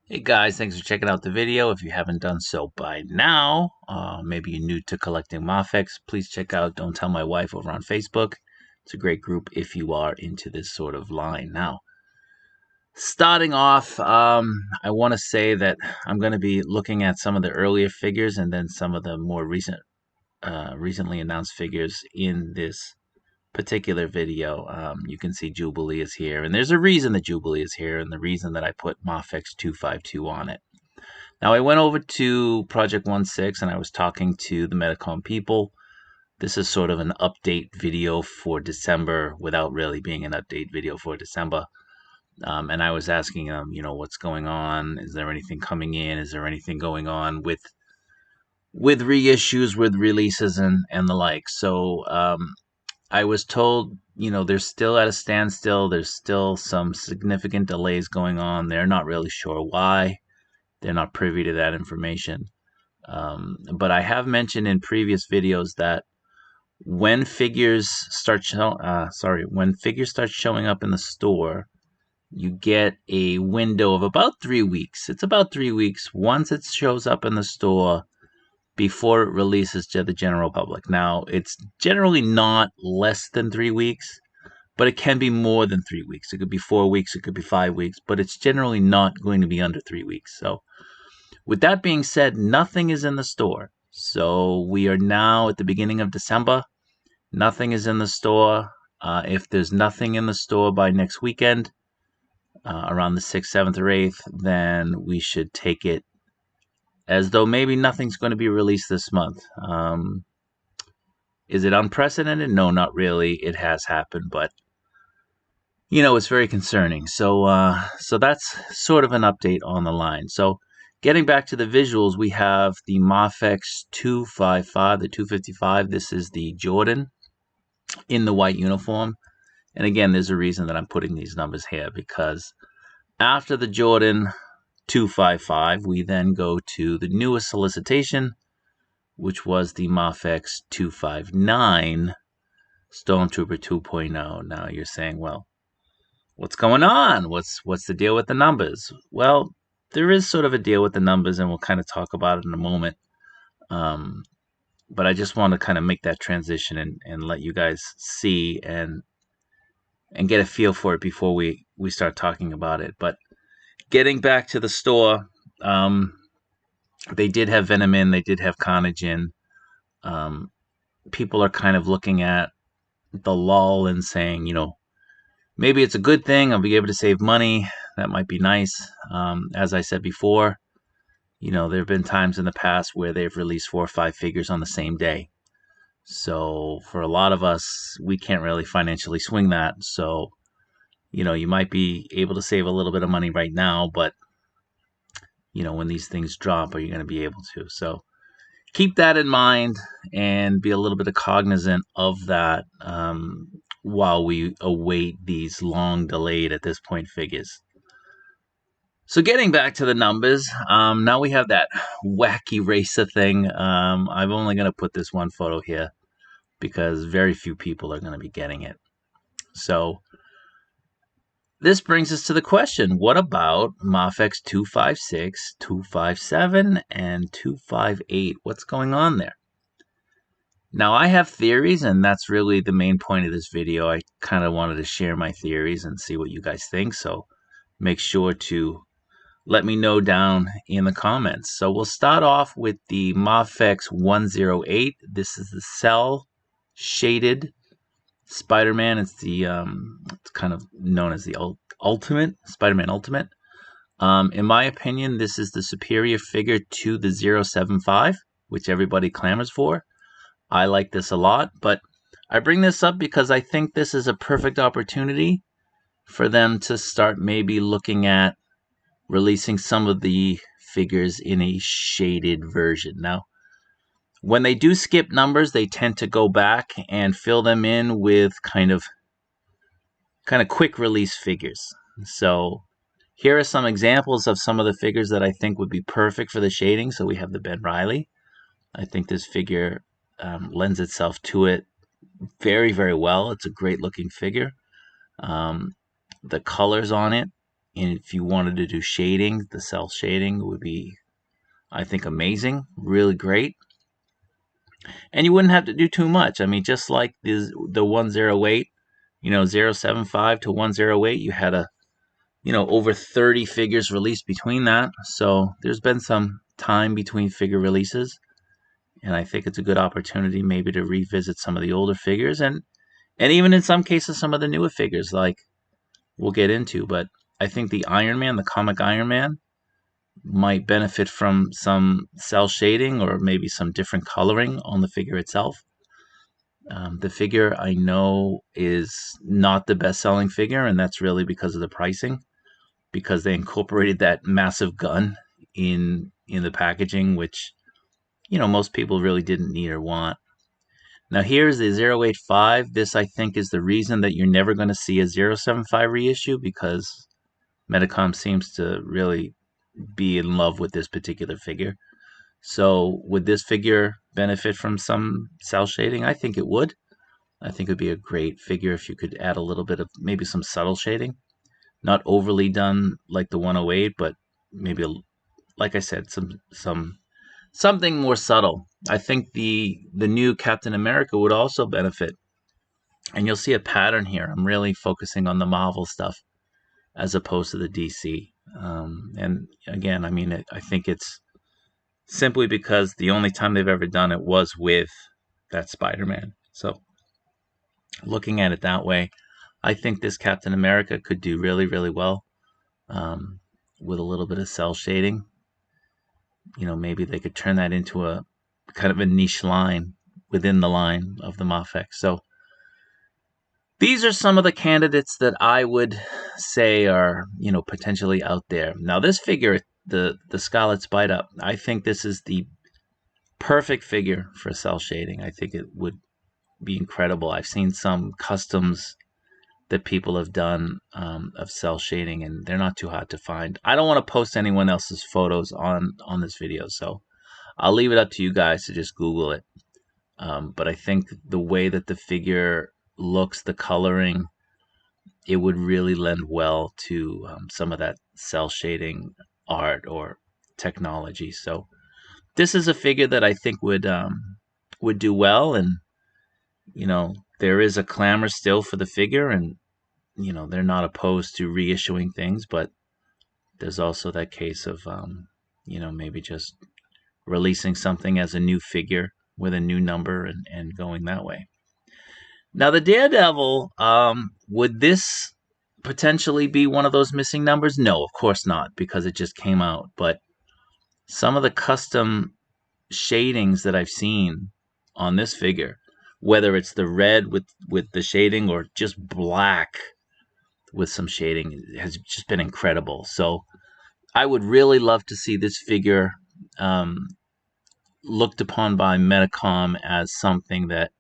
Hey guys, thanks for checking out the video. If you haven't done so by now, maybe you're new to collecting MAFEX, please check out Don't Tell My Wife over on Facebook. It's a great group if you are into this sort of line. Now, starting off, I want to say that I'm going to be looking at some of the earlier figures and then some of the more recently announced figures in this particular video. You can see Jubilee is here, and there's a reason that Jubilee is here, and the reason that I put MAFEX 252 on it. Now, I went over to Project 16 and I was talking to the Medicom people. This is sort of an update video for December without really being an update video for December. And I was asking them, what's going on? Is there anything coming in? Is there anything going on with reissues, with releases, and the like? So I was told, they're still at a standstill. There's still some significant delays going on. They're not really sure why. They're not privy to that information. But I have mentioned in previous videos that when figures start showing up in the store, you get a window of about 3 weeks. It's about 3 weeks once it shows up in the store before it releases to the general public. Now, it's generally not less than 3 weeks, but it can be more than 3 weeks. It could be 4 weeks, it could be 5 weeks, but it's generally not going to be under 3 weeks. So with that being said, nothing is in the store. So we are now at the beginning of December. Nothing is in the store. If there's nothing in the store by next weekend, around the 6th, 7th, or 8th, then we should take it as though maybe nothing's going to be released this month. Is it unprecedented? No, not really. It has happened, but it's very concerning. So that's sort of an update on the line. So getting back to the visuals, we have the MAFEX 255, the 255. This is the Jordan in the white uniform. And again, there's a reason that I'm putting these numbers here, because after the Jordan 255, we then go to the newest solicitation, which was the MAFEX 259 Stormtrooper 2.0. Now you're saying, well, what's going on? What's the deal with the numbers? Well, there is sort of a deal with the numbers, and we'll kind of talk about it in a moment. But I just want to kind of make that transition and let you guys see and get a feel for it before we start talking about it. But getting back to the store, they did have Venom in, they did have Carnage in. People are kind of looking at the lull and saying, maybe it's a good thing. I'll be able to save money. That might be nice. As I said before, there have been times in the past where they've released 4 or 5 figures on the same day. So for a lot of us, we can't really financially swing that. So, you might be able to save a little bit of money right now, but, when these things drop, are you going to be able to? So keep that in mind and be a little bit cognizant of that while we await these long delayed at this point figures. So getting back to the numbers, now we have that wacky racer thing. I'm only going to put this one photo here because very few people are going to be getting it. So this brings us to the question, what about MAFEX 256, 257, and 258? What's going on there? Now, I have theories, and that's really the main point of this video. I kind of wanted to share my theories and see what you guys think, so make sure to let me know down in the comments. So we'll start off with the MAFEX 108. This is the cell shaded Spider-Man. It's the it's kind of known as the Ultimate, Spider-Man Ultimate. In my opinion, this is the superior figure to the 075, which everybody clamors for. I like this a lot, but I bring this up because I think this is a perfect opportunity for them to start maybe looking at releasing some of the figures in a shaded version. Now, when they do skip numbers, they tend to go back and fill them in with kind of quick release figures. So here are some examples of some of the figures that I think would be perfect for the shading. So we have the Ben Reilly. I think this figure lends itself to it very, very well. It's a great looking figure. The colors on it, And if you wanted to do shading, the cell shading would be, I think, amazing, really great. And you wouldn't have to do too much. I mean, just like the 108, 075 to 108, you had over 30 figures released between that. So there's been some time between figure releases. And I think it's a good opportunity maybe to revisit some of the older figures and even in some cases some of the newer figures like we'll get into. But I think the Iron Man, the comic Iron Man, might benefit from some cell shading or maybe some different coloring on the figure itself. The figure I know is not the best-selling figure, and that's really because of the pricing, because they incorporated that massive gun in the packaging, which most people really didn't need or want. Now here's the 085. This I think is the reason that you're never going to see a 075 reissue, because Medicom seems to really be in love with this particular figure. So would this figure benefit from some cell shading? I think it would. I think it would be a great figure if you could add a little bit of maybe some subtle shading. Not overly done like the 108, but maybe, like I said, something more subtle. I think the new Captain America would also benefit. And you'll see a pattern here. I'm really focusing on the Marvel stuff as opposed to the DC. And again, I mean, I think it's simply because the only time they've ever done it was with that Spider-Man. So looking at it that way, I think this Captain America could do really, really well with a little bit of cell shading. Maybe they could turn that into a kind of a niche line within the line of the MAFEX. So these are some of the candidates that I would say are, potentially out there. Now, this figure, the Scarlet Spider, I think this is the perfect figure for cell shading. I think it would be incredible. I've seen some customs that people have done of cell shading, and they're not too hard to find. I don't want to post anyone else's photos on this video, so I'll leave it up to you guys to just Google it. But I think the way that the figure looks, the coloring, it would really lend well to some of that cell shading art or technology. So this is a figure that I think would do well, and there is a clamor still for the figure, and they're not opposed to reissuing things, but there's also that case of maybe just releasing something as a new figure with a new number and going that way. Now, the Daredevil, would this potentially be one of those missing numbers? No, of course not, because it just came out. But some of the custom shadings that I've seen on this figure, whether it's the red with the shading or just black with some shading, has just been incredible. So I would really love to see this figure looked upon by Medicom as something that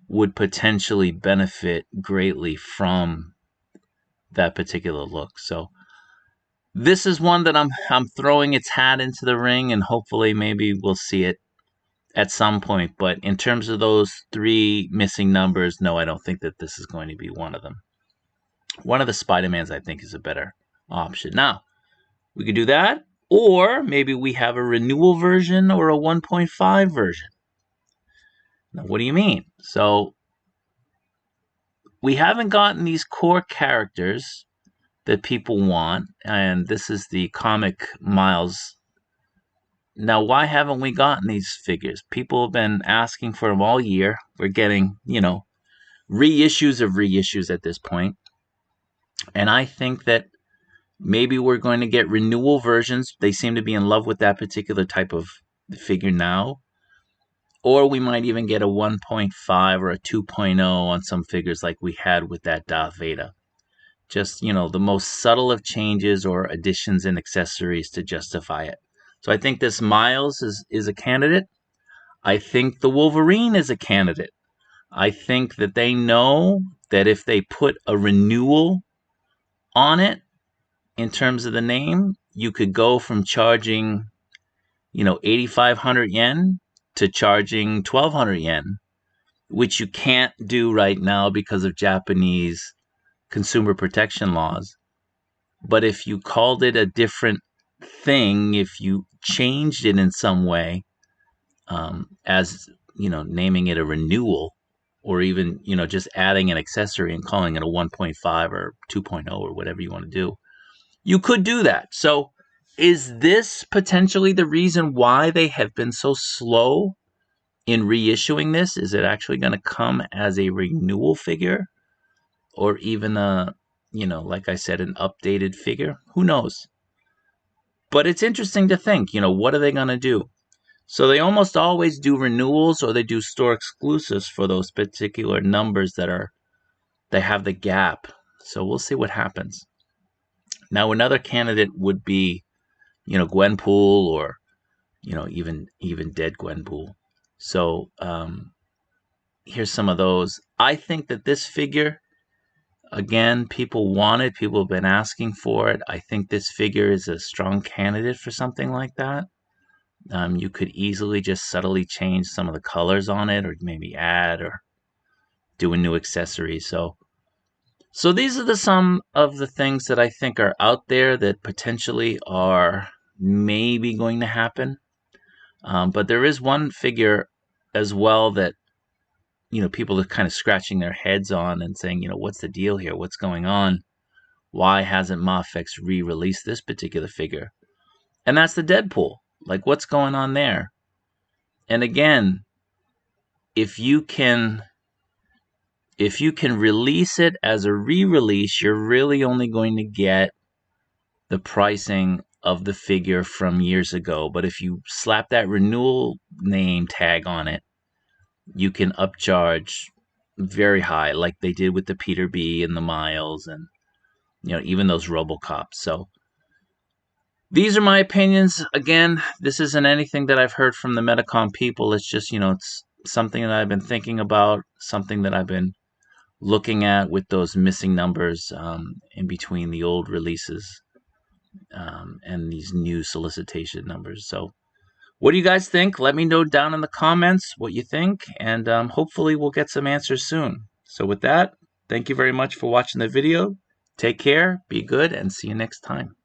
would potentially benefit greatly from that particular look. So this is one that I'm throwing its hat into the ring, and hopefully maybe we'll see it at some point. But in terms of those three missing numbers, no, I don't think that this is going to be one of them. One of the Spider-Mans, I think, is a better option. Now, we could do that, or maybe we have a renewal version or a 1.5 version. Now, what do you mean? So we haven't gotten these core characters that people want, and this is the comic Miles. Now, why haven't we gotten these figures? People have been asking for them all year. We're getting, reissues of reissues at this point. And I think that maybe we're going to get renewal versions. They seem to be in love with that particular type of figure now. Or we might even get a 1.5 or a 2.0 on some figures like we had with that Darth Vader. Just, the most subtle of changes or additions and accessories to justify it. So I think this Miles is a candidate. I think the Wolverine is a candidate. I think that they know that if they put a renewal on it, in terms of the name, you could go from charging, 8,500 yen to charging 1,200 yen, which you can't do right now because of Japanese consumer protection laws. But if you called it a different thing, if you changed it in some way, as naming it a renewal, or even just adding an accessory and calling it a 1.5 or 2.0 or whatever you want to do, you could do that. So is this potentially the reason why they have been so slow in reissuing this? Is it actually going to come as a renewal figure, or even like I said, an updated figure? Who knows? But it's interesting to think, what are they going to do? So they almost always do renewals, or they do store exclusives for those particular numbers they have the gap. So we'll see what happens. Now, another candidate would be, Gwenpool, or even dead Gwenpool. So here's some of those. I think that this figure, again, people want it. People have been asking for it. I think this figure is a strong candidate for something like that. You could easily just subtly change some of the colors on it, or maybe add or do a new accessory. So these are some of the things that I think are out there that potentially are maybe going to happen. But there is one figure as well that people are kind of scratching their heads on and saying, what's the deal here? What's going on? Why hasn't MAFEX re-released this particular figure? And that's the Deadpool. Like, what's going on there? And again, if you can release it as a re-release, you're really only going to get the pricing of the figure from years ago. But if you slap that renewal name tag on it, you can upcharge very high, like they did with the Peter B and the Miles, and even those RoboCops. So these are my opinions. Again, this isn't anything that I've heard from the Metacom people. It's just it's something that I've been thinking about, something that I've been looking at with those missing numbers in between the old releases and these new solicitation numbers. So what do you guys think? Let me know down in the comments what you think, and hopefully we'll get some answers soon. So with that, thank you very much for watching the video. Take care, be good, and see you next time.